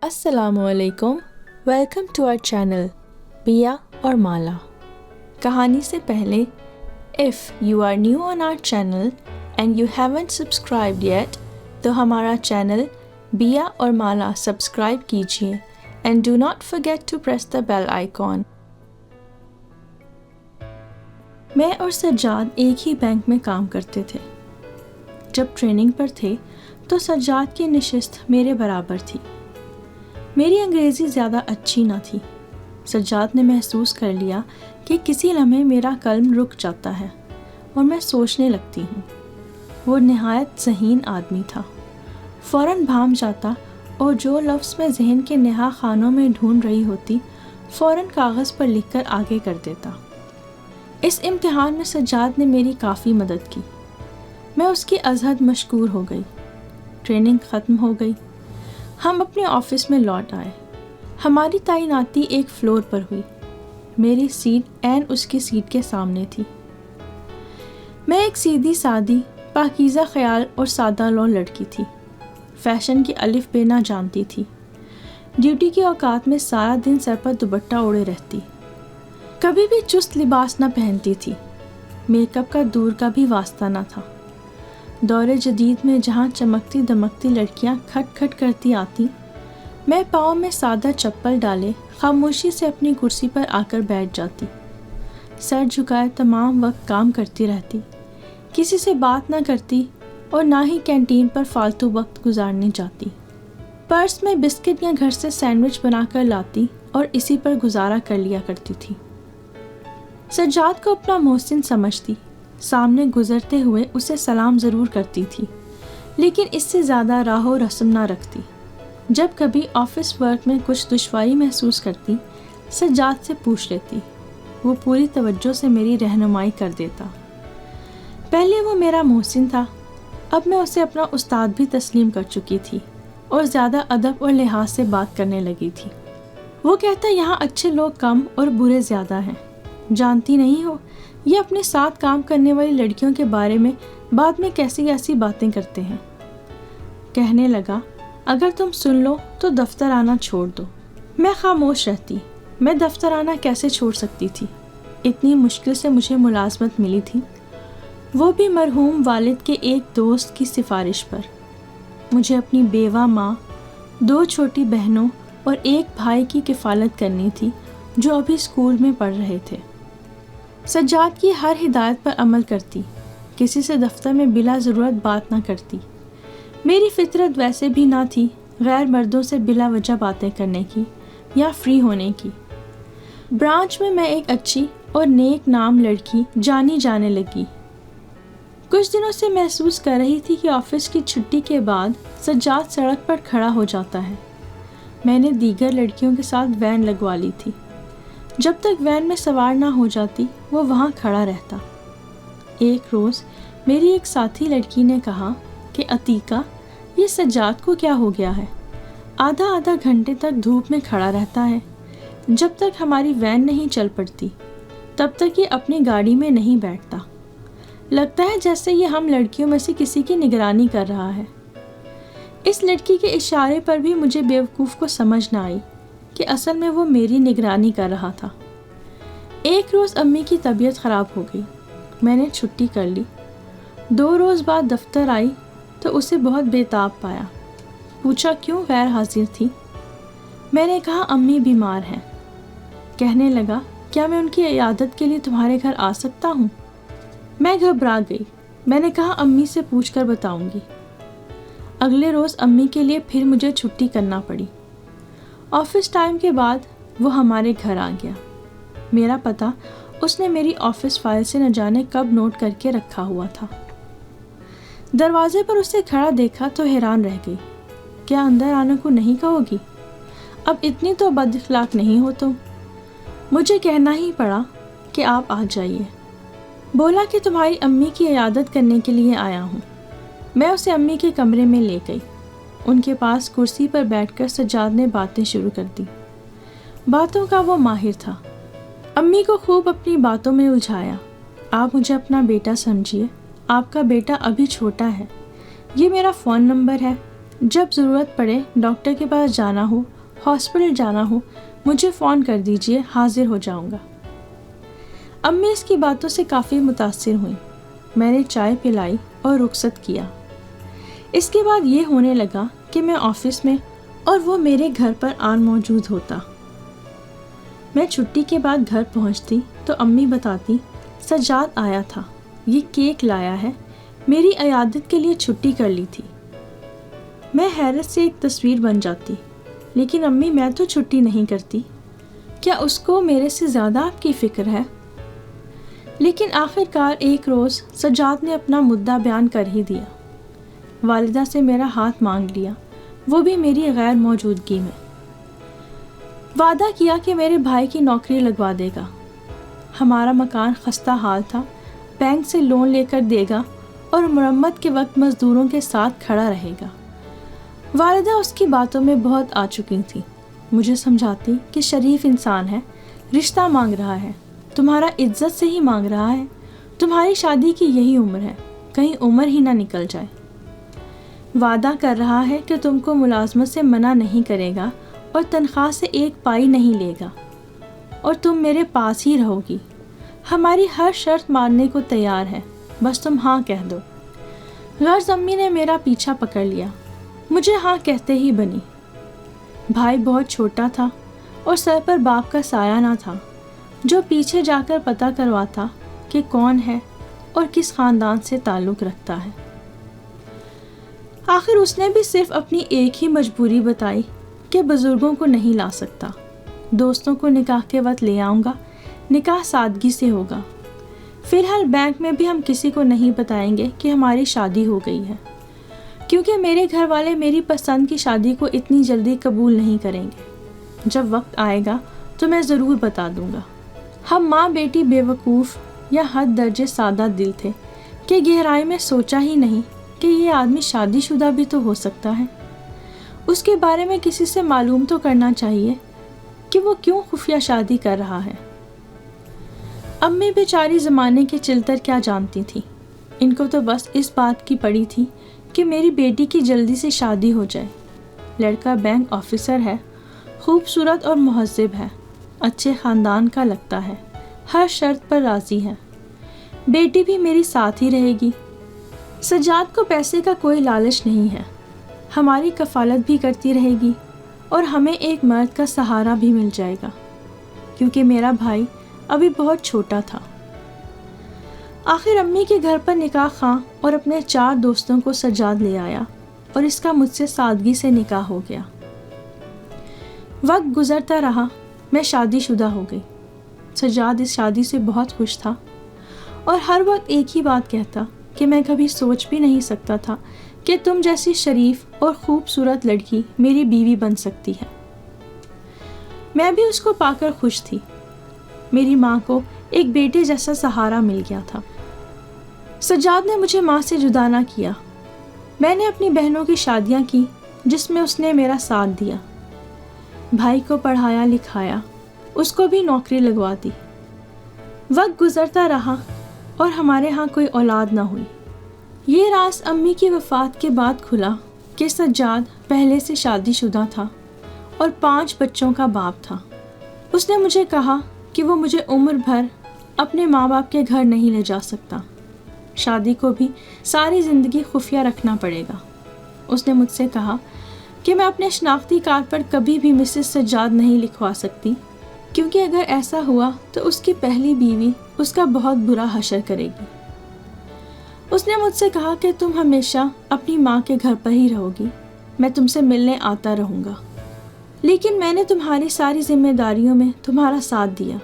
السلام علیکم، welcome to our channel Bia اور مالا۔ کہانی سے پہلے if you are new on our channel and you haven't subscribed yet تو ہمارا چینل بیا اور مالا سبسکرائب کیجیے and do not forget to press the bell icon. میں اور سجاد ایک ہی بینک میں کام کرتے تھے۔ جب ٹریننگ پر تھے تو سجاد کی نشست میرے برابر تھی۔ میری انگریزی زیادہ اچھی نہ تھی۔ سجاد نے محسوس کر لیا کہ کسی لمحے میرا قلم رک جاتا ہے اور میں سوچنے لگتی ہوں۔ وہ نہایت ذہین آدمی تھا، فوراً بھام جاتا اور جو لفظ میں ذہن کے نہا خانوں میں ڈھونڈ رہی ہوتی فوراً کاغذ پر لکھ کر آگے کر دیتا۔ اس امتحان میں سجاد نے میری کافی مدد کی۔ میں اس کی ازحد مشکور ہو گئی۔ ٹریننگ ختم ہو گئی، ہم اپنے آفس میں لوٹ آئے۔ ہماری تعیناتی ایک فلور پر ہوئی۔ میری سیٹ عین اس کی سیٹ کے سامنے تھی۔ میں ایک سیدھی سادی، پاکیزہ خیال اور سادہ لو لڑکی تھی۔ فیشن کی الف بے نہ جانتی تھی۔ ڈیوٹی کے اوقات میں سارا دن سر پر دوپٹہ اوڑے رہتی، کبھی بھی چست لباس نہ پہنتی تھی۔ میک اپ کا دور کا بھی واسطہ نہ تھا۔ دور جدید میں جہاں چمکتی دمکتی لڑکیاں کھٹ کھٹ کرتی آتی، میں پاؤں میں سادہ چپل ڈالے خاموشی سے اپنی کرسی پر آ کر بیٹھ جاتی، سر جھکائے تمام وقت کام کرتی رہتی، کسی سے بات نہ کرتی اور نہ ہی کینٹین پر فالتو وقت گزارنے جاتی۔ پرس میں بسکٹ یا گھر سے سینڈوچ بنا کر لاتی اور اسی پر گزارا کر لیا کرتی تھی۔ سجاد کو اپنا محسن سمجھتی، سامنے گزرتے ہوئے اسے سلام ضرور کرتی تھی، لیکن اس سے زیادہ راہ و رسم نہ رکھتی۔ جب کبھی آفس ورک میں کچھ دشواری محسوس کرتی، سجاد سے پوچھ لیتی۔ وہ پوری توجہ سے میری رہنمائی کر دیتا۔ پہلے وہ میرا محسن تھا، اب میں اسے اپنا استاد بھی تسلیم کر چکی تھی اور زیادہ ادب اور لحاظ سے بات کرنے لگی تھی۔ وہ کہتا یہاں اچھے لوگ کم اور برے زیادہ ہیں، جانتی نہیں ہو یہ اپنے ساتھ کام کرنے والی لڑکیوں کے بارے میں بعد میں کیسی ایسی باتیں کرتے ہیں۔ کہنے لگا اگر تم سن لو تو دفتر آنا چھوڑ دو۔ میں خاموش رہتی۔ میں دفتر آنا کیسے چھوڑ سکتی تھی؟ اتنی مشکل سے مجھے ملازمت ملی تھی، وہ بھی مرحوم والد کے ایک دوست کی سفارش پر۔ مجھے اپنی بیوہ ماں، 2 چھوٹی بہنوں اور ایک بھائی کی کفالت کرنی تھی جو ابھی اسکول میں پڑھ رہے تھے۔ سجاد کی ہر ہدایت پر عمل کرتی، کسی سے دفتر میں بلا ضرورت بات نہ کرتی۔ میری فطرت ویسے بھی نہ تھی غیر مردوں سے بلا وجہ باتیں کرنے کی یا فری ہونے کی۔ برانچ میں ایک اچھی اور نیک نام لڑکی جانی جانے لگی۔ کچھ دنوں سے محسوس کر رہی تھی کہ آفس کی چھٹی کے بعد سجاد سڑک پر کھڑا ہو جاتا ہے۔ میں نے دیگر لڑکیوں کے ساتھ وین لگوا لی تھی۔ جب تک وین میں سوار نہ ہو جاتی وہ وہاں کھڑا رہتا۔ ایک روز میری ایک ساتھی لڑکی نے کہا کہ عتیقہ یہ سجاد کو کیا ہو گیا ہے، آدھا گھنٹے تک دھوپ میں کھڑا رہتا ہے، جب تک ہماری وین نہیں چل پڑتی تب تک یہ اپنی گاڑی میں نہیں بیٹھتا، لگتا ہے جیسے یہ ہم لڑکیوں میں سے کسی کی نگرانی کر رہا ہے۔ اس لڑکی کے اشارے پر بھی مجھے بیوقوف کو سمجھ نہ آئی کہ اصل میں وہ میری نگرانی کر رہا تھا۔ ایک روز امی کی طبیعت خراب ہو گئی، میں نے چھٹی کر لی۔ 2 روز بعد دفتر آئی تو اسے بہت بے تاب پایا۔ پوچھا کیوں غیر حاضر تھی؟ میں نے کہا امی بیمار ہیں۔ کہنے لگا کیا میں ان کی عیادت کے لیے تمہارے گھر آ سکتا ہوں؟ میں گھبرا گئی۔ میں نے کہا امی سے پوچھ کر بتاؤں گی۔ اگلے روز امی کے لیے پھر مجھے چھٹی کرنا پڑی۔ آفس ٹائم کے بعد وہ ہمارے گھر آ گیا۔ میرا پتہ اس نے میری آفس فائل سے نہ جانے کب نوٹ کر کے رکھا ہوا تھا۔ دروازے پر اسے کھڑا دیکھا تو حیران رہ گئی۔ کیا اندر آنے کو نہیں کہو گی؟ اب اتنی تو بد اخلاق نہیں ہو تم۔ مجھے کہنا ہی پڑا کہ آپ آ جائیے۔ بولا کہ تمہاری امی کی عیادت کرنے کے لیے آیا ہوں۔ میں اسے امی کے کمرے میں لے گئی۔ ان کے پاس کرسی پر بیٹھ کر سجاد نے باتیں شروع کر دی۔ باتوں کا وہ ماہر تھا۔ امی کو خوب اپنی باتوں میں الجھایا۔ آپ مجھے اپنا بیٹا سمجھیے، آپ کا بیٹا ابھی چھوٹا ہے، یہ میرا فون نمبر ہے، جب ضرورت پڑے ڈاکٹر کے پاس جانا ہو ہاسپٹل جانا ہو مجھے فون کر دیجئے، حاضر ہو جاؤں گا۔ امی اس کی باتوں سے کافی متاثر ہوئیں۔ میں نے چائے پلائی اور رخصت کیا۔ اس کے بعد یہ ہونے لگا کہ میں آفس میں اور وہ میرے گھر پر آن موجود ہوتا۔ میں چھٹی کے بعد گھر پہنچتی تو امی بتاتی سجاد آیا تھا، یہ کیک لایا ہے، میری عیادت کے لیے چھٹی کر لی تھی۔ میں حیرت سے ایک تصویر بن جاتی، لیکن امی میں تو چھٹی نہیں کرتی، کیا اس کو میرے سے زیادہ آپ کی فکر ہے؟ لیکن آخر کار ایک روز سجاد نے اپنا مدعا بیان کر ہی دیا۔ والدہ سے میرا ہاتھ مانگ لیا، وہ بھی میری غیر موجودگی میں۔ وعدہ کیا کہ میرے بھائی کی نوکری لگوا دے گا، ہمارا مکان خستہ حال تھا، بینک سے لون لے کر دے گا اور مرمت کے وقت مزدوروں کے ساتھ کھڑا رہے گا۔ والدہ اس کی باتوں میں بہت آ چکی تھی، مجھے سمجھاتی کہ شریف انسان ہے، رشتہ مانگ رہا ہے، تمہارا عزت سے ہی مانگ رہا ہے، تمہاری شادی کی یہی عمر ہے، کہیں عمر ہی نہ نکل جائے۔ وعدہ کر رہا ہے کہ تم کو ملازمت سے منع نہیں کرے گا اور تنخواہ سے ایک پائی نہیں لے گا، اور تم میرے پاس ہی رہو گی، ہماری ہر شرط ماننے کو تیار ہے، بس تم ہاں کہہ دو۔ غرض امی نے میرا پیچھا پکڑ لیا، مجھے ہاں کہتے ہی بنی۔ بھائی بہت چھوٹا تھا اور سر پر باپ کا سایہ نہ تھا، جو پیچھے جا کر پتہ کرواتا کہ کون ہے اور کس خاندان سے تعلق رکھتا ہے۔ آخر اس نے بھی صرف اپنی ایک ہی مجبوری بتائی کہ بزرگوں کو نہیں لا سکتا، دوستوں کو نکاح کے وقت لے آؤں گا، نکاح سادگی سے ہوگا، فی الحال بینک میں بھی ہم کسی کو نہیں بتائیں گے کہ ہماری شادی ہو گئی ہے، کیونکہ میرے گھر والے میری پسند کی شادی کو اتنی جلدی قبول نہیں کریں گے، جب وقت آئے گا تو میں ضرور بتا دوں گا۔ ہم ماں بیٹی بے وقوف یا حد درجے سادہ دل تھے کہ گہرائی میں سوچا ہی نہیں کہ یہ آدمی شادی شدہ بھی تو ہو سکتا ہے، اس کے بارے میں کسی سے معلوم تو کرنا چاہیے کہ وہ کیوں خفیہ شادی کر رہا ہے۔ امی بیچاری زمانے کے چلتر کیا جانتی تھی، ان کو تو بس اس بات کی پڑی تھی کہ میری بیٹی کی جلدی سے شادی ہو جائے۔ لڑکا بینک آفیسر ہے، خوبصورت اور مہذب ہے، اچھے خاندان کا لگتا ہے، ہر شرط پر راضی ہے، بیٹی بھی میری ساتھ ہی رہے گی۔ سجاد کو پیسے کا کوئی لالچ نہیں ہے، ہماری کفالت بھی کرتی رہے گی اور ہمیں ایک مرد کا سہارا بھی مل جائے گا، کیونکہ میرا بھائی ابھی بہت چھوٹا تھا۔ آخر امی کے گھر پر نکاح خواں اور اپنے 4 دوستوں کو سجاد لے آیا اور اس کا مجھ سے سادگی سے نکاح ہو گیا۔ وقت گزرتا رہا، میں شادی شدہ ہو گئی۔ سجاد اس شادی سے بہت خوش تھا اور ہر وقت ایک ہی بات کہتا کہ میں کبھی سوچ بھی نہیں سکتا تھا کہ تم جیسی شریف اور خوبصورت لڑکی میری بیوی بن سکتی ہے۔ میں بھی اس کو پا کر خوش تھی، میری ماں کو ایک بیٹے جیسا سہارا مل گیا تھا۔ سجاد نے مجھے ماں سے جدا نہ کیا، میں نے اپنی بہنوں کی شادیاں کی جس میں اس نے میرا ساتھ دیا، بھائی کو پڑھایا لکھایا، اس کو بھی نوکری لگوا دی۔ وقت گزرتا رہا اور ہمارے ہاں کوئی اولاد نہ ہوئی۔ یہ راز امی کی وفات کے بعد کھلا کہ سجاد پہلے سے شادی شدہ تھا اور 5 بچوں کا باپ تھا۔ اس نے مجھے کہا کہ وہ مجھے عمر بھر اپنے ماں باپ کے گھر نہیں لے جا سکتا، شادی کو بھی ساری زندگی خفیہ رکھنا پڑے گا۔ اس نے مجھ سے کہا کہ میں اپنے شناختی کارڈ پر کبھی بھی مسز سجاد نہیں لکھوا سکتی، کیونکہ اگر ایسا ہوا تو اس کی پہلی بیوی اس کا بہت برا حشر کرے گی۔ اس نے مجھ سے کہا کہ تم ہمیشہ اپنی ماں کے گھر پر ہی رہو گی، میں تم سے ملنے آتا رہوں گا، لیکن میں نے تمہاری ساری ذمہ داریوں میں تمہارا ساتھ دیا،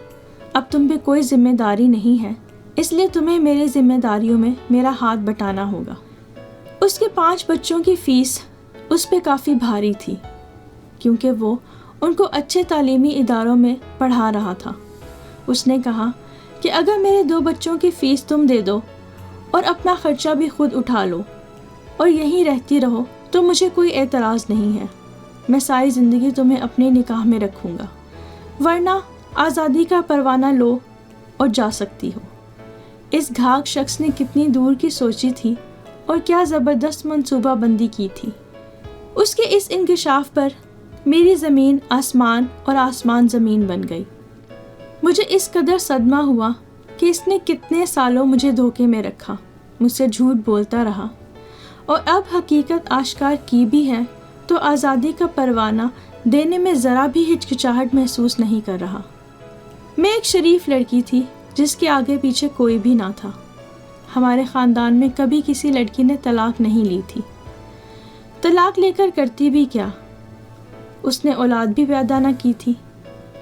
اب تم پہ کوئی ذمہ داری نہیں ہے، اس لیے تمہیں میری ذمہ داریوں میں میرا ہاتھ بٹانا ہوگا۔ اس کے 5 بچوں کی فیس اس پہ کافی بھاری تھی، کیونکہ وہ ان کو اچھے تعلیمی اداروں میں پڑھا رہا تھا۔ اس نے کہا کہ اگر میرے 2 بچوں کی فیس تم دے دو اور اپنا خرچہ بھی خود اٹھا لو اور یہیں رہتی رہو تو مجھے کوئی اعتراض نہیں ہے، میں ساری زندگی تمہیں اپنے نکاح میں رکھوں گا، ورنہ آزادی کا پروانہ لو اور جا سکتی ہو۔ اس گھاگ شخص نے کتنی دور کی سوچی تھی اور کیا زبردست منصوبہ بندی کی تھی۔ اس کے اس انکشاف پر میری زمین آسمان اور آسمان زمین بن گئی۔ مجھے اس قدر صدمہ ہوا کہ اس نے کتنے سالوں مجھے دھوکے میں رکھا، مجھ سے جھوٹ بولتا رہا، اور اب حقیقت آشکار کی بھی ہے تو آزادی کا پروانہ دینے میں ذرا بھی ہچکچاہٹ محسوس نہیں کر رہا۔ میں ایک شریف لڑکی تھی جس کے آگے پیچھے کوئی بھی نہ تھا۔ ہمارے خاندان میں کبھی کسی لڑکی نے طلاق نہیں لی تھی۔ طلاق لے کر کرتی بھی کیا؟ اس نے اولاد بھی پیدا نہ کی تھی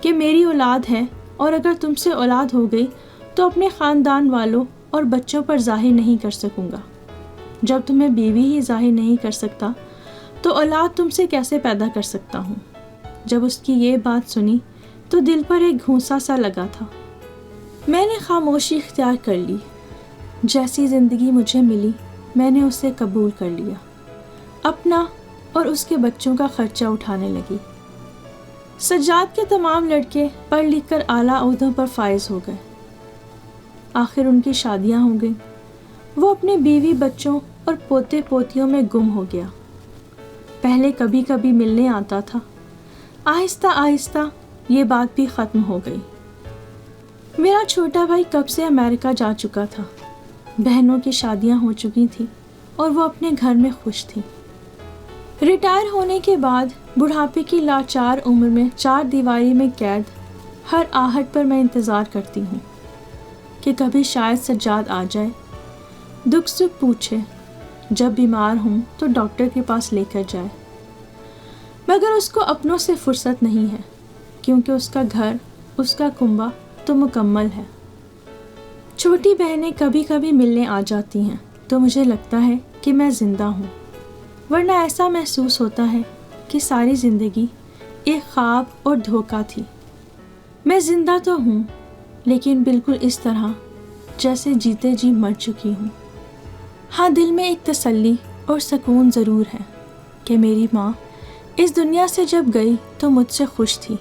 کہ میری اولاد ہے اور اگر تم سے اولاد ہو گئی تو اپنے خاندان والوں اور بچوں پر ظاہر نہیں کر سکوں گا۔ جب تمہیں بیوی ہی ظاہر نہیں کر سکتا تو اولاد تم سے کیسے پیدا کر سکتا ہوں؟ جب اس کی یہ بات سنی تو دل پر ایک گھونسا سا لگا تھا۔ میں نے خاموشی اختیار کر لی۔ جیسی زندگی مجھے ملی میں نے اسے قبول کر لیا، اپنا اور اس کے بچوں کا خرچہ اٹھانے لگی۔ سجاد کے تمام لڑکے پڑھ لکھ کر اعلیٰ عہدوں پر فائز ہو گئے۔ آخر ان کی شادیاں ہو گئیں۔ وہ اپنے بیوی بچوں اور پوتے پوتیوں میں گم ہو گیا۔ پہلے کبھی کبھی ملنے آتا تھا، آہستہ آہستہ یہ بات بھی ختم ہو گئی۔ میرا چھوٹا بھائی کب سے امریکہ جا چکا تھا، بہنوں کی شادیاں ہو چکی تھیں اور وہ اپنے گھر میں خوش تھی۔ ریٹائر ہونے کے بعد بڑھاپے کی لاچار عمر میں 4 دیواری میں قید ہر آہٹ پر میں انتظار کرتی ہوں کہ کبھی شاید سجاد آ جائے، دکھ سکھ پوچھے، جب بیمار ہوں تو ڈاکٹر کے پاس لے کر جائے، مگر اس کو اپنوں سے فرصت نہیں ہے کیونکہ اس کا گھر، اس کا کنبہ تو مکمل ہے۔ چھوٹی بہنیں کبھی کبھی ملنے آ جاتی ہیں تو مجھے لگتا ہے کہ میں زندہ ہوں، ورنہ ایسا محسوس ہوتا ہے کہ ساری زندگی ایک خواب اور دھوکہ تھی۔ میں زندہ تو ہوں لیکن بالکل اس طرح جیسے جیتے جی مر چکی ہوں۔ ہاں، دل میں ایک تسلی اور سکون ضرور ہے کہ میری ماں اس دنیا سے جب گئی تو مجھ سے خوش تھی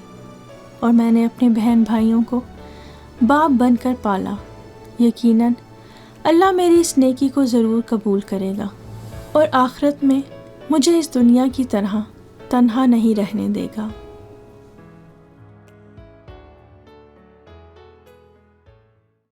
اور میں نے اپنے بہن بھائیوں کو باپ بن کر پالا۔ یقیناً اللہ میری اس نیکی کو ضرور قبول کرے گا اور آخرت میں مجھے اس دنیا کی طرح تنہا نہیں رہنے دے گا۔